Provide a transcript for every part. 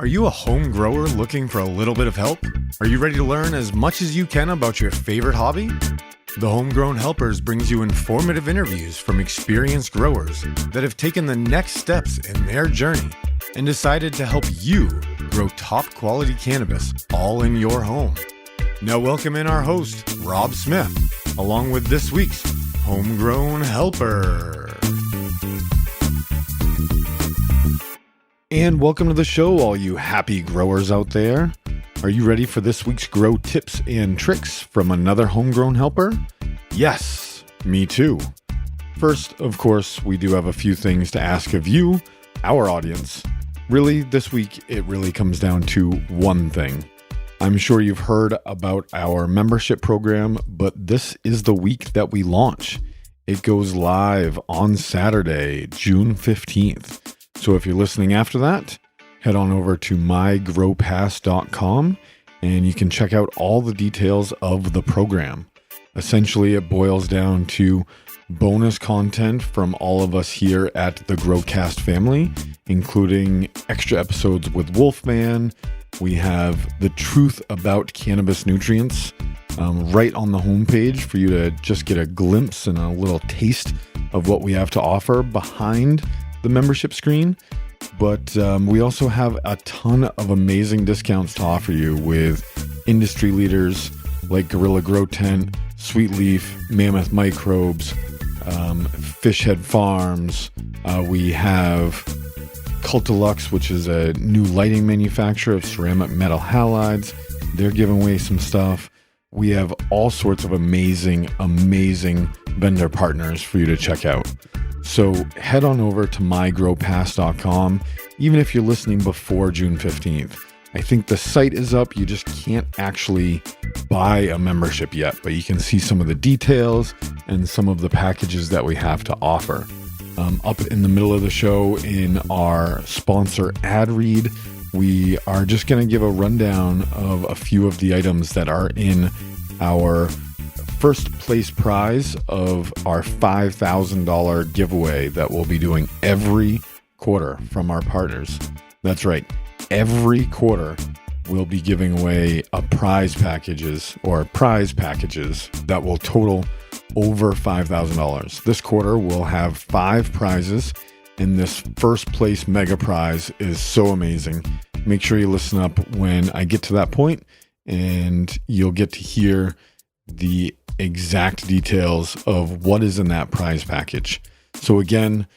Are you a home grower looking for a little bit of help? Are you ready to learn as much as you can about your favorite hobby? The Homegrown Helpers brings you informative interviews from experienced growers that have taken the next steps in their journey and decided to help you grow top quality cannabis all in your home. Now welcome in our host, Rob Smith, along with this week's Homegrown Helper. And welcome to the show, all you happy growers out there. Are you ready for this week's grow tips and tricks from another Homegrown Helper? Yes, me too. First, of course, we do have a few things to ask of you, our audience. Really, this week, it really comes down to one thing. I'm sure you've heard about our membership program, but this is the week that we launch. It goes live on Saturday, June 15th. So if you're listening after that, head on over to mygrowpass.com and you can check out all the details of the program. Essentially, it boils down to bonus content from all of us here at the Growcast family, including extra episodes with Wolfman. We have the truth about cannabis nutrients right on the homepage for you to just get a glimpse and a little taste of what we have to offer behind the membership screen. But we also have a ton of amazing discounts to offer you with industry leaders like Gorilla Grow Tent, Sweet Leaf, Mammoth Microbes, Fishhead Farms. We have Cultilux, which is a new lighting manufacturer of ceramic metal halides. They're giving away some stuff. We have all sorts of amazing vendor partners for you to check out. So head on over to mygrowpass.com, even if you're listening before June 15th. I think the site is up. You just can't actually buy a membership yet, but you can see some of the details and some of the packages that we have to offer. Up in the middle of the show in our sponsor ad read, we are just going to give a rundown of a few of the items that are in our first place prize of our $5,000 giveaway that we'll be doing every quarter from our partners. That's right. Every quarter we'll be giving away prize packages that will total over $5,000. This quarter we'll have 5 prizes, and this first place mega prize is so amazing. Make sure you listen up when I get to that point, and you'll get to hear the exact details of what is in that prize package. So again,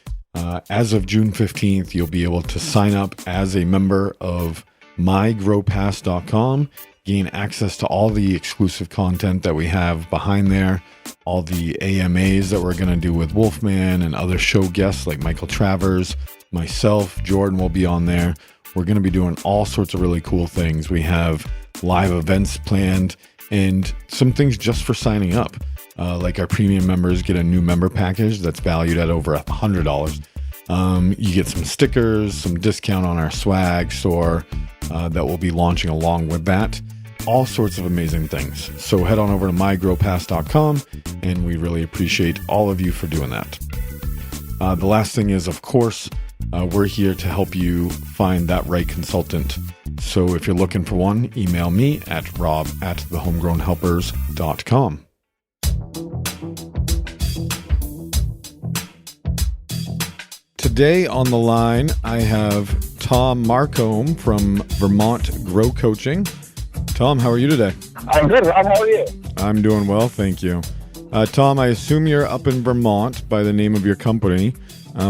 as of June 15th, you'll be able to sign up as a member of mygrowpass.com, gain access to all the exclusive content that we have behind there, all the AMAs that we're going to do with Wolfman and other show guests like Michael Travers, myself, Jordan will be on there. We're going to be doing all sorts of really cool things. We have live events planned and some things just for signing up. Like our premium members get a new member package that's valued at over $100. You get some stickers, some discount on our swag store that we'll be launching along with that. All sorts of amazing things. So head on over to mygrowpass.com, and we really appreciate all of you for doing that. The last thing is, of course, we're here to help you find that right consultant. So if you're looking for one, email me at rob@thehomegrownhelpers.com. Today on the line, I have Tom Marcombe from Vermont Grow Coaching. Tom, how are you today? I'm good, Rob. How are you? I'm doing well, thank you. Tom, I assume you're up in Vermont by the name of your company.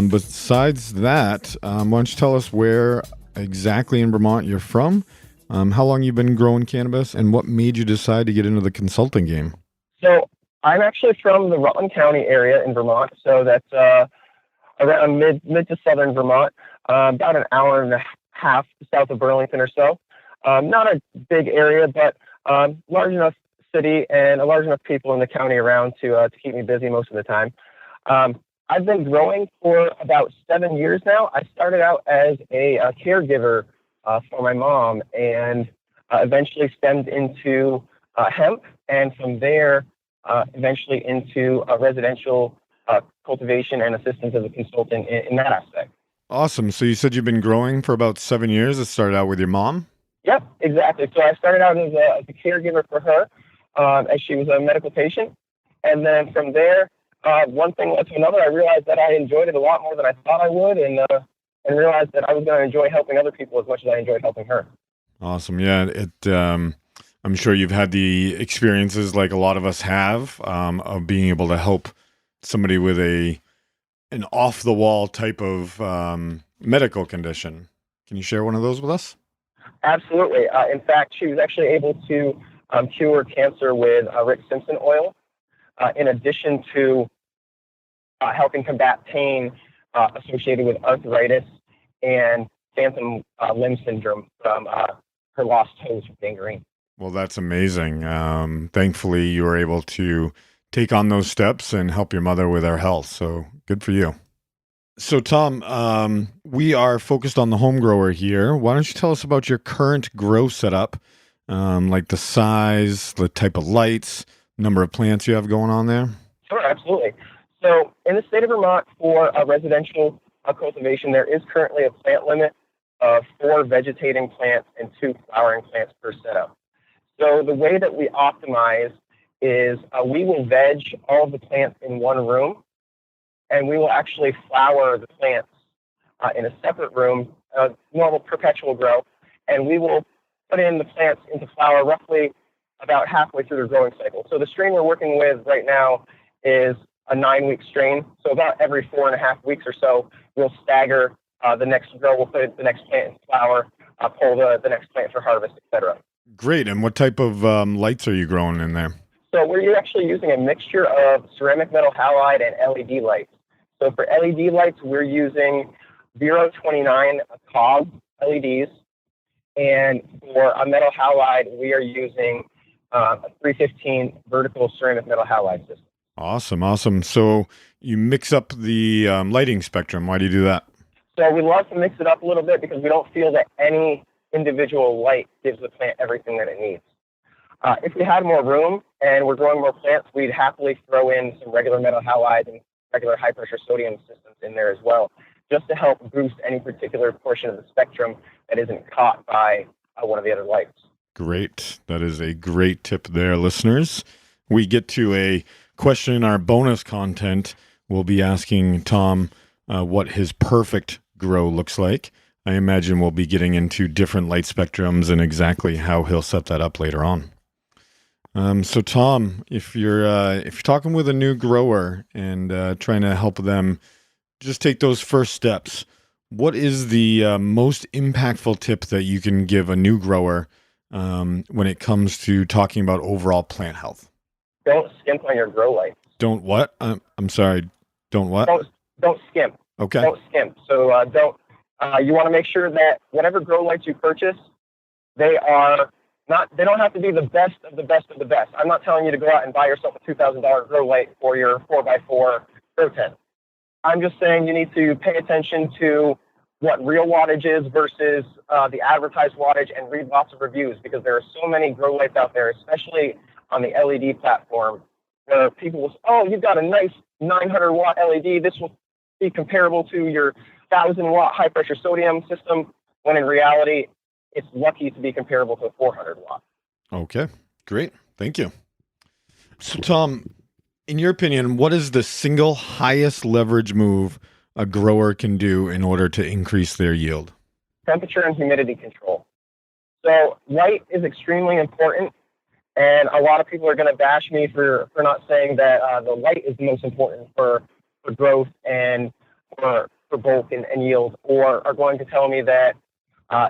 Besides that, why don't you tell us where exactly in Vermont you're from, how long you've been growing cannabis, and what made you decide to get into the consulting game? So I'm actually from the Rutland County area in Vermont. So that's around mid to southern Vermont, about an hour and a half south of Burlington or so. Not a big area, but large enough city and a large enough people in the county around to keep me busy most of the time. I've been growing for about 7 years now. I started out as a caregiver for my mom, and eventually stemmed into hemp, and from there eventually into residential cultivation and assistance as a consultant in that aspect. Awesome. So you said you've been growing for about 7 years. It started out with your mom? Yep, exactly. So I started out as a caregiver for her as she was a medical patient. And then from there, one thing led to another. I realized that I enjoyed it a lot more than I thought I would, and realized that I was going to enjoy helping other people as much as I enjoyed helping her. Awesome. Yeah, I'm sure you've had the experiences like a lot of us have, of being able to help somebody with an off the wall type of medical condition. Can you share one of those with us? Absolutely. In fact, she was actually able to cure cancer with Rick Simpson Oil, in addition to helping combat pain associated with arthritis and phantom limb syndrome from her lost toes from gangrene. Well, that's amazing. Thankfully, you were able to take on those steps and help your mother with her health. So good for you. So, Tom, we are focused on the home grower here. Why don't you tell us about your current grow setup, like the size, the type of lights, number of plants you have going on there? Sure, absolutely. So in the state of Vermont, for residential cultivation, there is currently a plant limit of 4 vegetating plants and 2 flowering plants per setup. So the way that we optimize is we will veg all of the plants in one room, and we will actually flower the plants in a separate room, normal perpetual grow, and we will put in the plants into flower roughly about halfway through their growing cycle. So the strain we're working with right now is a 9-week strain. So about every 4.5 weeks or so, we'll stagger the next grow. We'll put the next plant in flower, pull the next plant for harvest, etc. Great. And what type of lights are you growing in there? So we're actually using a mixture of ceramic metal halide and LED lights. So for LED lights, we're using 029 COG LEDs. And for a metal halide, we are using a 315 vertical ceramic metal halide system. Awesome. So you mix up the lighting spectrum. Why do you do that? So we love to mix it up a little bit because we don't feel that any individual light gives the plant everything that it needs. If we had more room and we're growing more plants, we'd happily throw in some regular metal halides and regular high pressure sodium systems in there as well, just to help boost any particular portion of the spectrum that isn't caught by one of the other lights. Great. That is a great tip there, listeners. We get to a question in our bonus content. We'll be asking Tom what his perfect grow looks like. I imagine we'll be getting into different light spectrums and exactly how he'll set that up later on. So Tom, if you're talking with a new grower and trying to help them just take those first steps, what is the most impactful tip that you can give a new grower when it comes to talking about overall plant health? Don't skimp on your grow lights. Don't what? I'm sorry. Don't what? Don't skimp. Okay. Don't skimp. So don't. You want to make sure that whatever grow lights you purchase, they don't have to be the best of the best of the best. I'm not telling you to go out and buy yourself a $2,000 grow light for your 4x4 grow tent. I'm just saying you need to pay attention to what real wattage is versus the advertised wattage, and read lots of reviews, because there are so many grow lights out there, especially on the LED platform, where people will say, oh, you've got a nice 900 watt LED. This will be comparable to your 1,000 watt high pressure sodium system, when in reality, it's lucky to be comparable to a 400 watt. Okay, great. Thank you. So Tom, in your opinion, what is the single highest leverage move a grower can do in order to increase their yield? Temperature and humidity control. So light is extremely important, and a lot of people are going to bash me for not saying that the light is the most important for growth and for bulk and yield, or are going to tell me that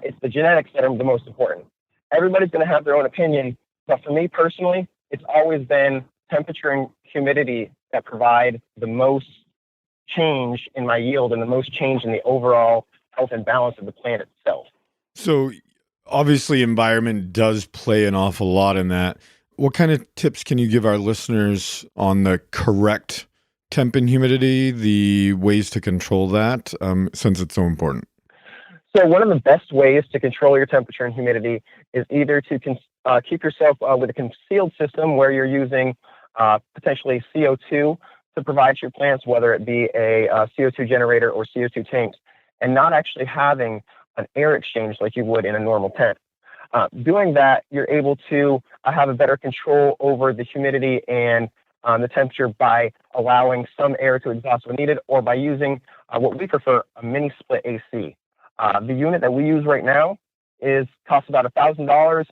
it's the genetics that are the most important. Everybody's going to have their own opinion, but for me personally, it's always been temperature and humidity that provide the most change in my yield and the most change in the overall health and balance of the plant itself. So obviously environment does play an awful lot in that. What kind of tips can you give our listeners on the correct temp and humidity, the ways to control that, since it's so important? So one of the best ways to control your temperature and humidity is either to keep yourself with a concealed system where you're using potentially CO2 to provide your plants, whether it be a CO2 generator or CO2 tanks. and not actually having an air exchange like you would in a normal tent. Doing that, you're able to have a better control over the humidity and the temperature by allowing some air to exhaust when needed, or by using what we prefer, a mini split AC. The unit that we use right now costs about $1,000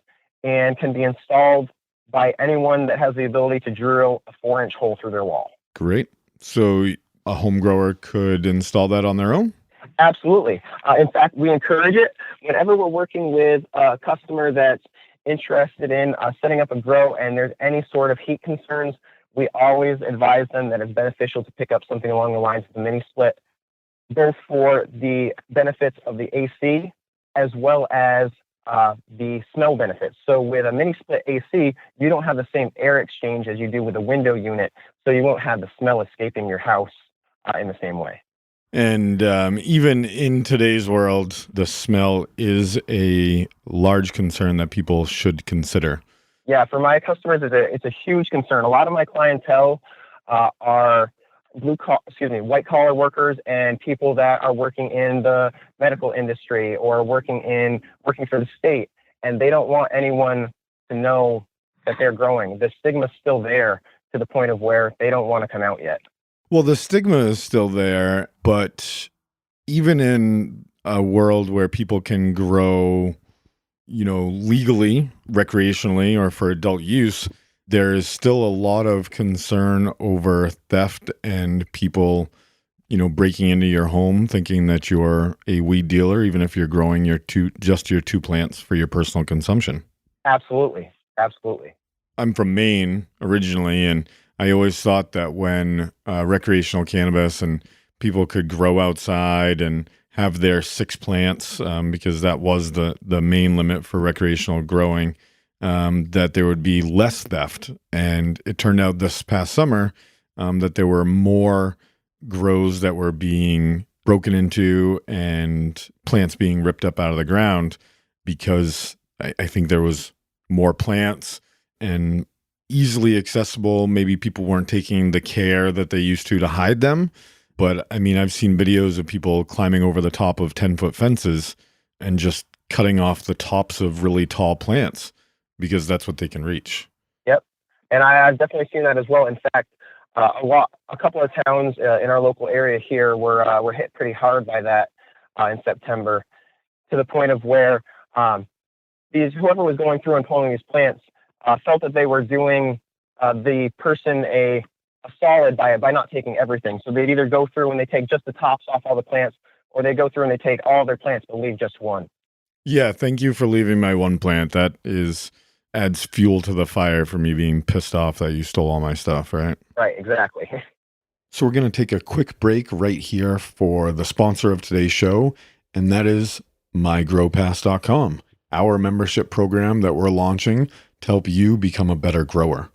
and can be installed by anyone that has the ability to drill a 4-inch hole through their wall. Great. So a home grower could install that on their own? Absolutely. In fact, we encourage it. Whenever we're working with a customer that's interested in setting up a grow and there's any sort of heat concerns, we always advise them that it's beneficial to pick up something along the lines of the mini split, both for the benefits of the AC as well as the smell benefits. So with a mini split AC, you don't have the same air exchange as you do with a window unit, so you won't have the smell escaping your house in the same way. And even in today's world, the smell is a large concern that people should consider. Yeah, for my customers, it's a huge concern. A lot of my clientele are white collar workers and people that are working in the medical industry or working for the state, and they don't want anyone to know that they're growing. The stigma's still there to the point of where they don't want to come out yet. Well, the stigma is still there, but even in a world where people can grow, legally, recreationally, or for adult use, there is still a lot of concern over theft and people, breaking into your home thinking that you're a weed dealer, even if you're growing your two plants for your personal consumption. Absolutely. Absolutely. I'm from Maine originally, and I always thought that when recreational cannabis and people could grow outside and have their 6 plants, because that was the main limit for recreational growing, that there would be less theft. And it turned out this past summer that there were more grows that were being broken into and plants being ripped up out of the ground because I think there was more plants and easily accessible. Maybe people weren't taking the care that they used to hide them. But I mean, I've seen videos of people climbing over the top of 10-foot fences and just cutting off the tops of really tall plants because that's what they can reach. Yep. And I've definitely seen that as well. In fact, a couple of towns in our local area here were hit pretty hard by that in September, to the point of where whoever was going through and pulling these plants felt that they were doing the person a solid by not taking everything. So they'd either go through and they take just the tops off all the plants, or they go through and they take all their plants but leave just one. Yeah, thank you for leaving my one plant. That adds fuel to the fire for me being pissed off that you stole all my stuff, right? Right, exactly. So we're going to take a quick break right here for the sponsor of today's show, and that is mygrowpass.com, our membership program that we're launching to help you become a better grower.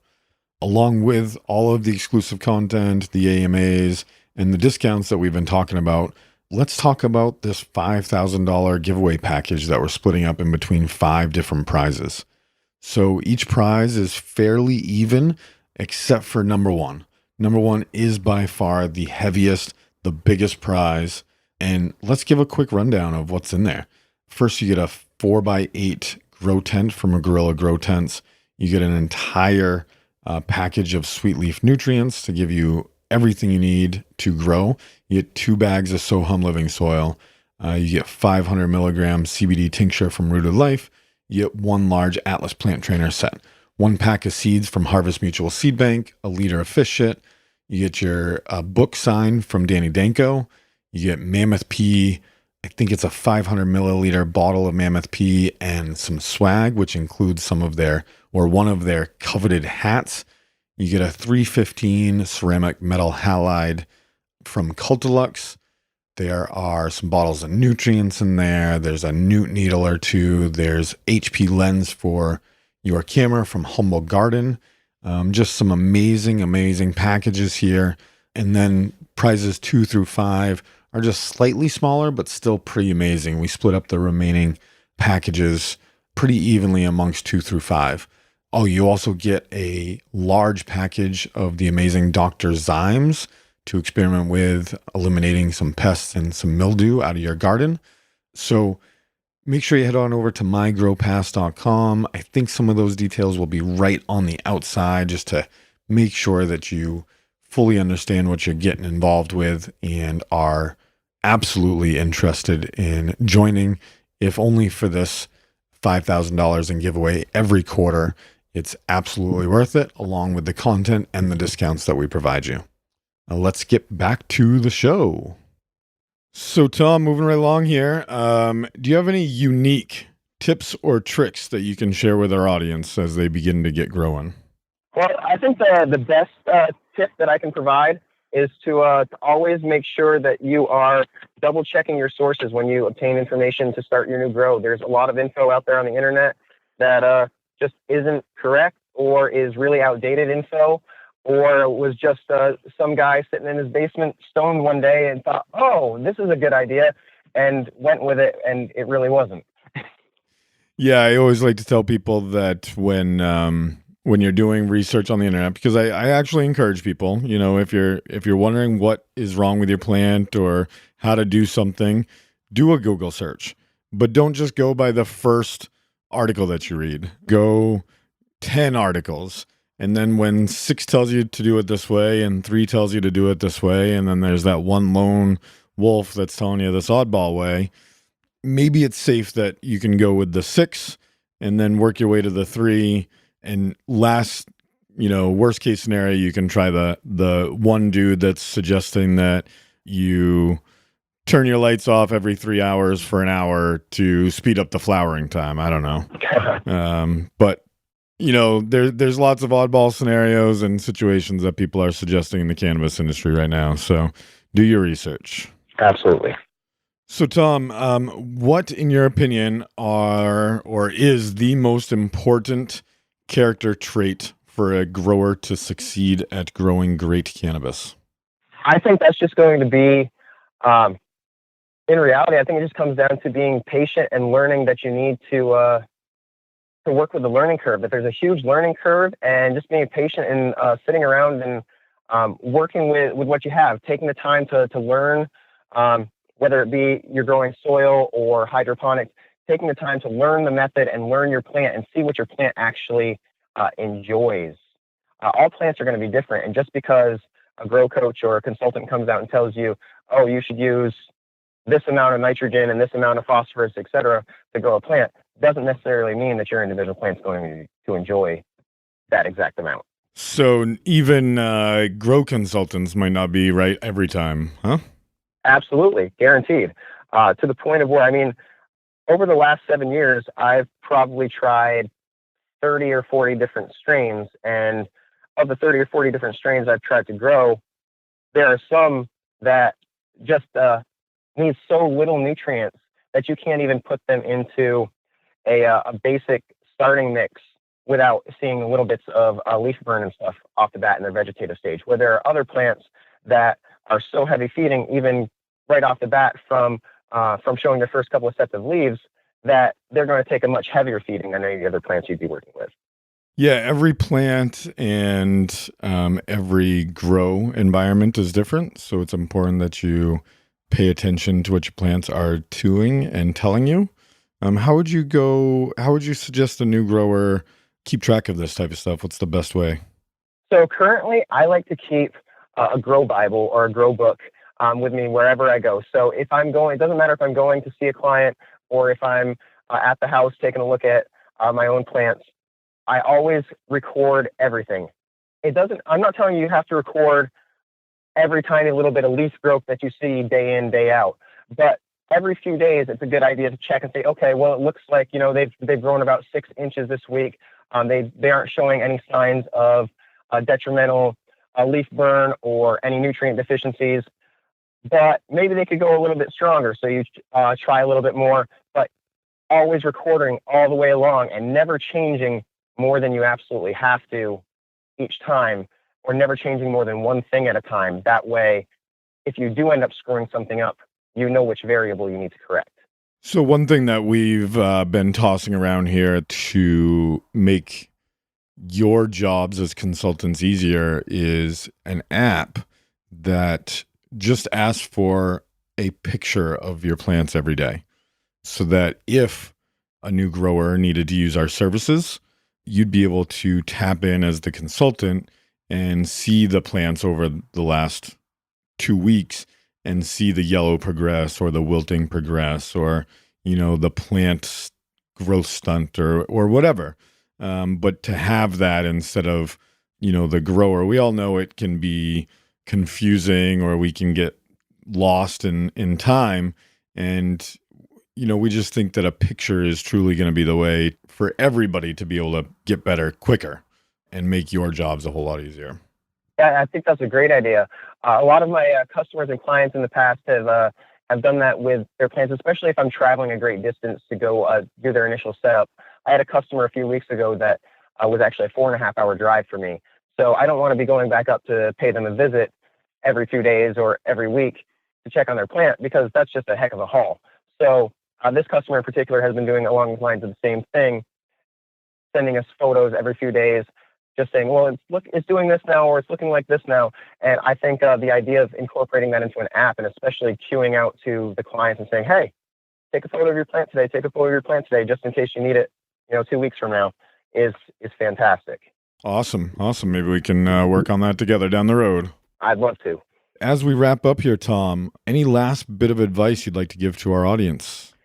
Along with all of the exclusive content, the AMAs, and the discounts that we've been talking about, let's talk about this $5,000 giveaway package that we're splitting up in between 5 different prizes. So each prize is fairly even, except for number 1. Number 1 is by far the heaviest, the biggest prize. And let's give a quick rundown of what's in there. First, you get a 4x8 grow tent from Gorilla Grow Tents. You get an entire package of sweet leaf nutrients to give you everything you need to grow. You get 2 bags of Sohum Living Soil. You get 500 milligrams CBD tincture from Rooted Life. You get 1 large Atlas Plant Trainer set, 1 pack of seeds from Harvest Mutual Seed Bank, a liter of fish shit. You get your book signed from Danny Danko. You get Mammoth Pea. I think it's a 500 milliliter bottle of Mammoth Pea and some swag, which includes one of their coveted hats. You get a 315 ceramic metal halide from Cultilux. There are some bottles of nutrients in there. There's a newt needle or 2. There's HP lens for your camera from Humble Garden. Just some amazing, amazing packages here. And then prizes 2 through 5 are just slightly smaller, but still pretty amazing. We split up the remaining packages pretty evenly amongst 2 through 5. Oh, you also get a large package of the amazing Dr. Zymes to experiment with eliminating some pests and some mildew out of your garden. So make sure you head on over to mygrowpass.com. I think some of those details will be right on the outside just to make sure that you fully understand what you're getting involved with and are absolutely interested in joining, if only for this $5,000 in giveaway every quarter. It's absolutely worth it, along with the content and the discounts that we provide you. Now let's get back to the show. So Tom, moving right along here, do you have any unique tips or tricks that you can share with our audience as they begin to get growing? Well, I think the best tip that I can provide is to always make sure that you are double checking your sources when you obtain information to start your new grow. There's a lot of info out there on the internet that just isn't correct or is really outdated info, or was just some guy sitting in his basement stoned one day and thought, oh, this is a good idea, and went with it, and it really wasn't. Yeah, I always like to tell people that when you're doing research on the internet, because I actually encourage people, if you're wondering what is wrong with your plant or how to do something, do a Google search, but don't just go by the first article that you read. Go 10 articles. And then when 6 tells you to do it this way and 3 tells you to do it this way, and then there's that one lone wolf that's telling you this oddball way, maybe it's safe that you can go with the 6 and then work your way to the 3. And worst case scenario, you can try the one dude that's suggesting that you turn your lights off every 3 hours for an hour to speed up the flowering time. I don't know. But there's lots of oddball scenarios and situations that people are suggesting in the cannabis industry right now. So do your research. Absolutely. So Tom, what in your opinion is the most important character trait for a grower to succeed at growing great cannabis? I think that's just going to be, in reality, I think it just comes down to being patient and learning that you need to work with the learning curve, that there's a huge learning curve, and just being patient and sitting around and working with what you have, taking the time to learn, whether it be you're growing soil or hydroponics, taking the time to learn the method and learn your plant and see what your plant actually enjoys. All plants are going to be different. And just because a grow coach or a consultant comes out and tells you, oh, you should use this amount of nitrogen and this amount of phosphorus, et cetera, to grow a plant, doesn't necessarily mean that your individual plant's going to enjoy that exact amount. So even grow consultants might not be right every time, huh? Absolutely, guaranteed. To the point of where, over the last 7 years, I've probably tried 30 or 40 different strains. And of the 30 or 40 different strains I've tried to grow, there are some that just need so little nutrients that you can't even put them into a basic starting mix without seeing little bits of leaf burn and stuff off the bat in their vegetative stage, where there are other plants that are so heavy feeding, even right off the bat from showing their first couple of sets of leaves, that they're going to take a much heavier feeding than any of the other plants you'd be working with. Yeah, every plant and every grow environment is different. So it's important that you pay attention to what your plants are doing and telling you. How would you suggest a new grower keep track of this type of stuff? What's the best way? So currently, I like to keep a grow Bible or a grow book with me wherever I go. So if I'm going, it doesn't matter if I'm going to see a client or if I'm at the house taking a look at my own plants, I always record everything. I'm not telling you have to record every tiny little bit of leaf growth that you see day in, day out, but every few days, it's a good idea to check and say, okay, well, it looks like, they've grown about 6 inches this week. They aren't showing any signs of detrimental leaf burn or any nutrient deficiencies, but maybe they could go a little bit stronger. So you try a little bit more, but always recording all the way along and never changing more than you absolutely have to each time, or never changing more than one thing at a time. That way, if you do end up screwing something up, you know which variable you need to correct. So one thing that we've been tossing around here to make your jobs as consultants easier is an app that just ask for a picture of your plants every day, so that if a new grower needed to use our services, you'd be able to tap in as the consultant and see the plants over the last 2 weeks and see the yellow progress or the wilting progress, or, the plant growth stunt or whatever. But to have that instead of, the grower, we all know it can be confusing, or we can get lost in time. And, we just think that a picture is truly going to be the way for everybody to be able to get better quicker and make your jobs a whole lot easier. Yeah, I think that's a great idea. A lot of my customers and clients in the past have done that with their plants, especially if I'm traveling a great distance to go do their initial setup. I had a customer a few weeks ago that was actually a 4.5-hour drive for me. So I don't want to be going back up to pay them a visit every 2 days or every week to check on their plant, because that's just a heck of a haul. So this customer in particular has been doing along the lines of the same thing, sending us photos every few days, just saying, well, it's doing this now, or it's looking like this now. And I think the idea of incorporating that into an app, and especially queuing out to the clients and saying, hey, take a photo of your plant today, just in case you need it, 2 weeks from now, is fantastic. Awesome. Maybe we can work on that together down the road. I'd love to. As we wrap up here, Tom, any last bit of advice you'd like to give to our audience?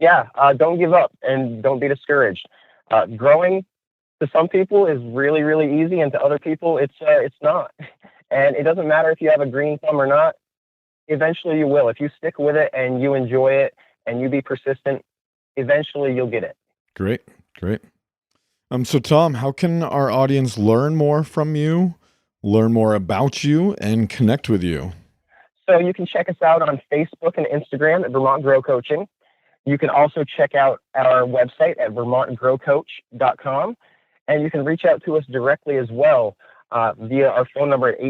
Yeah, don't give up and don't be discouraged. Growing to some people is really, really easy, and to other people, it's not. And it doesn't matter if you have a green thumb or not. Eventually, you will. If you stick with it and you enjoy it and you be persistent, eventually you'll get it. Great. So Tom, how can our audience learn more from you, learn more about you, and connect with you? So you can check us out on Facebook and Instagram at Vermont Grow Coaching. You can also check out our website at vermontgrowcoach.com, and you can reach out to us directly as well via our phone number at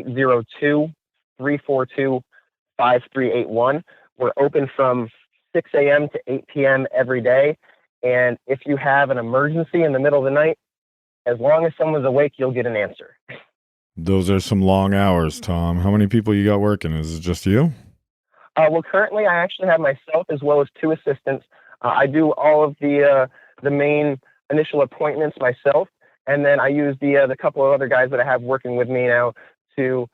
802-342-5381. We're open from 6 a.m. to 8 p.m. every day. And if you have an emergency in the middle of the night, as long as someone's awake, you'll get an answer. Those are some long hours, Tom. How many people you got working? Is it just you? Well, currently I actually have myself as well as 2 assistants. I do all of the main initial appointments myself, and then I use the couple of other guys that I have working with me now to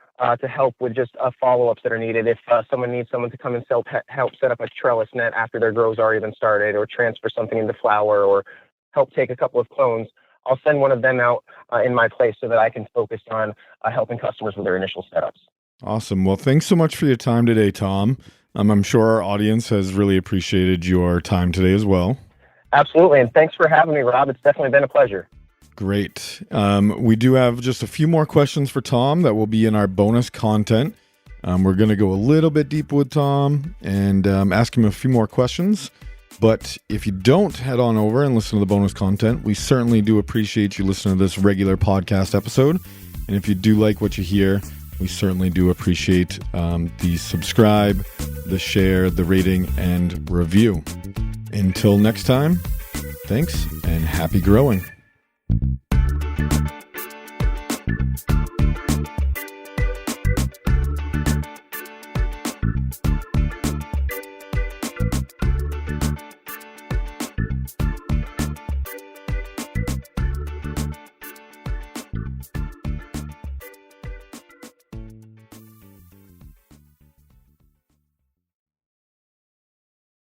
help with just follow-ups that are needed. If someone needs someone to come and help set up a trellis net after their grow's already been started, or transfer something into flower, or help take a couple of clones, I'll send one of them out in my place so that I can focus on helping customers with their initial setups. Awesome. Well, thanks so much for your time today, Tom. I'm sure our audience has really appreciated your time today as well. Absolutely. And thanks for having me, Rob. It's definitely been a pleasure. Great. We do have just a few more questions for Tom that will be in our bonus content. We're going to go a little bit deep with Tom and ask him a few more questions. But if you don't head on over and listen to the bonus content, we certainly do appreciate you listening to this regular podcast episode. And if you do like what you hear, we certainly do appreciate the subscribe, the share, the rating, and review. Until next time, thanks and happy growing.